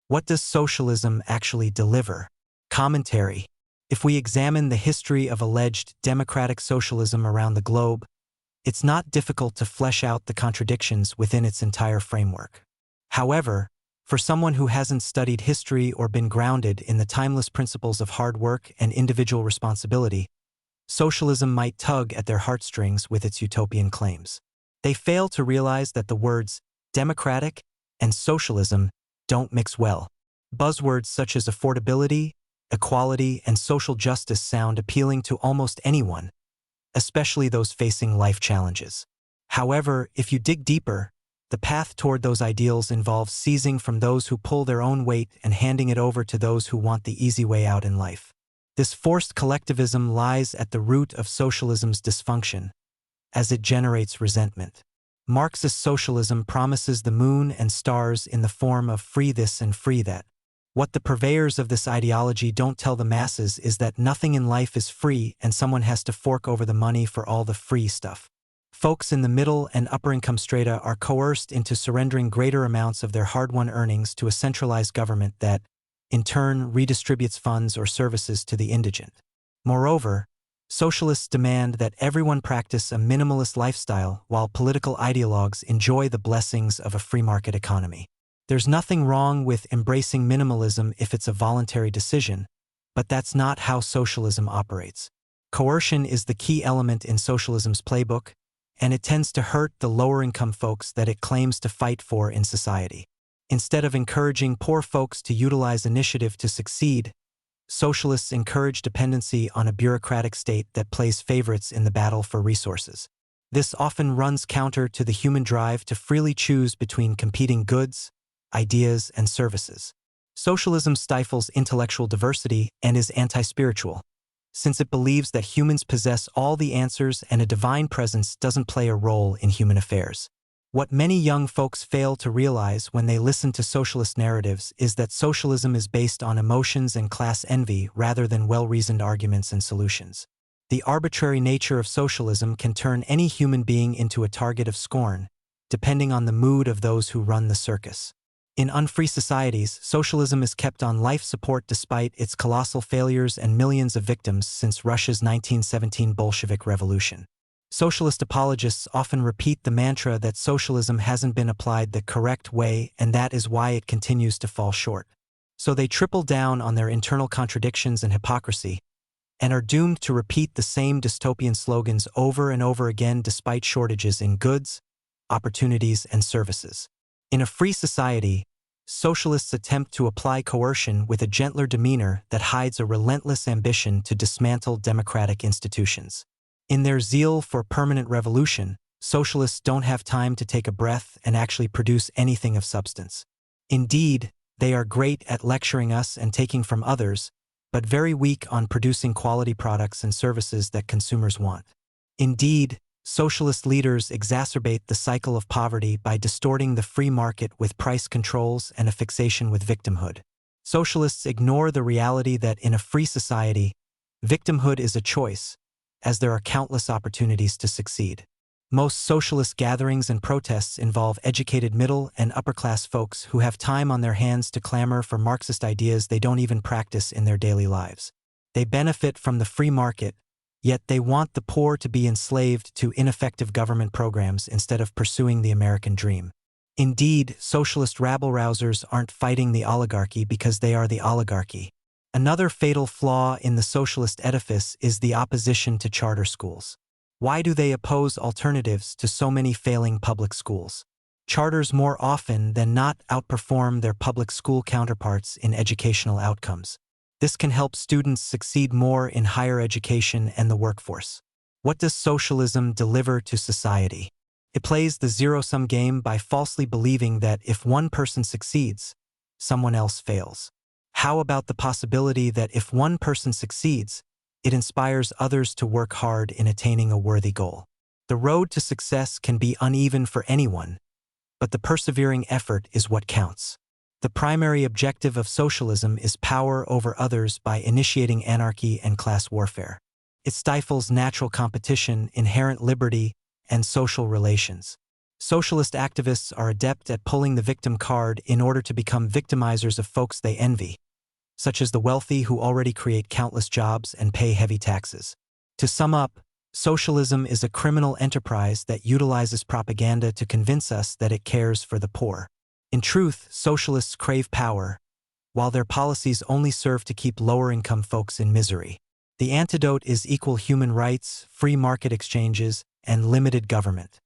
What does socialism actually deliver? Commentary. If we examine the history of alleged democratic socialism around the globe, it's not difficult to flesh out the contradictions within its entire framework. However, for someone who hasn't studied history or been grounded in the timeless principles of hard work and individual responsibility, socialism might tug at their heartstrings with its utopian claims. They fail to realize that the words democratic and socialism don't mix well. Buzzwords such as affordability, equality, and social justice sound appealing to almost anyone, especially those facing life challenges. However, if you dig deeper, the path toward those ideals involves seizing from those who pull their own weight and handing it over to those who want the easy way out in life. This forced collectivism lies at the root of socialism's dysfunction, as it generates resentment. Marxist socialism promises the moon and stars in the form of free this and free that. What the purveyors of this ideology don't tell the masses is that nothing in life is free and someone has to fork over the money for all the free stuff. Folks in the middle and upper-income strata are coerced into surrendering greater amounts of their hard-won earnings to a centralized government that, in turn, redistributes funds or services to the indigent. Moreover, socialists demand that everyone practice a minimalist lifestyle while political ideologues enjoy the blessings of a free market economy. There's nothing wrong with embracing minimalism if it's a voluntary decision, but that's not how socialism operates. Coercion is the key element in socialism's playbook, and it tends to hurt the lower-income folks that it claims to fight for in society. Instead of encouraging poor folks to utilize initiative to succeed, socialists encourage dependency on a bureaucratic state that plays favorites in the battle for resources. This often runs counter to the human drive to freely choose between competing goods, ideas, and services. Socialism stifles intellectual diversity and is anti-spiritual, since it believes that humans possess all the answers and a divine presence doesn't play a role in human affairs. What many young folks fail to realize when they listen to socialist narratives is that socialism is based on emotions and class envy rather than well-reasoned arguments and solutions. The arbitrary nature of socialism can turn any human being into a target of scorn, depending on the mood of those who run the circus. In unfree societies, socialism is kept on life support despite its colossal failures and millions of victims since Russia's 1917 Bolshevik Revolution. Socialist apologists often repeat the mantra that socialism hasn't been applied the correct way and that is why it continues to fall short. So they triple down on their internal contradictions and hypocrisy, and are doomed to repeat the same dystopian slogans over and over again despite shortages in goods, opportunities, and services. In a free society, socialists attempt to apply coercion with a gentler demeanor that hides a relentless ambition to dismantle democratic institutions. In their zeal for permanent revolution, socialists don't have time to take a breath and actually produce anything of substance. Indeed, they are great at lecturing us and taking from others, but very weak on producing quality products and services that consumers want. Indeed, socialist leaders exacerbate the cycle of poverty by distorting the free market with price controls and a fixation with victimhood. Socialists ignore the reality that in a free society, victimhood is a choice, as there are countless opportunities to succeed. Most socialist gatherings and protests involve educated middle and upper-class folks who have time on their hands to clamor for Marxist ideas they don't even practice in their daily lives. They benefit from the free market, yet they want the poor to be enslaved to ineffective government programs instead of pursuing the American dream. Indeed, socialist rabble-rousers aren't fighting the oligarchy because they are the oligarchy. Another fatal flaw in the socialist edifice is the opposition to charter schools. Why do they oppose alternatives to so many failing public schools? Charters more often than not outperform their public school counterparts in educational outcomes. This can help students succeed more in higher education and the workforce. What does socialism deliver to society? It plays the zero-sum game by falsely believing that if one person succeeds, someone else fails. How about the possibility that if one person succeeds, it inspires others to work hard in attaining a worthy goal? The road to success can be uneven for anyone, but the persevering effort is what counts. The primary objective of socialism is power over others by initiating anarchy and class warfare. It stifles natural competition, inherent liberty, and social relations. Socialist activists are adept at pulling the victim card in order to become victimizers of folks they envy, such as the wealthy who already create countless jobs and pay heavy taxes. To sum up, socialism is a criminal enterprise that utilizes propaganda to convince us that it cares for the poor. In truth, socialists crave power, while their policies only serve to keep lower-income folks in misery. The antidote is equal human rights, free market exchanges, and limited government.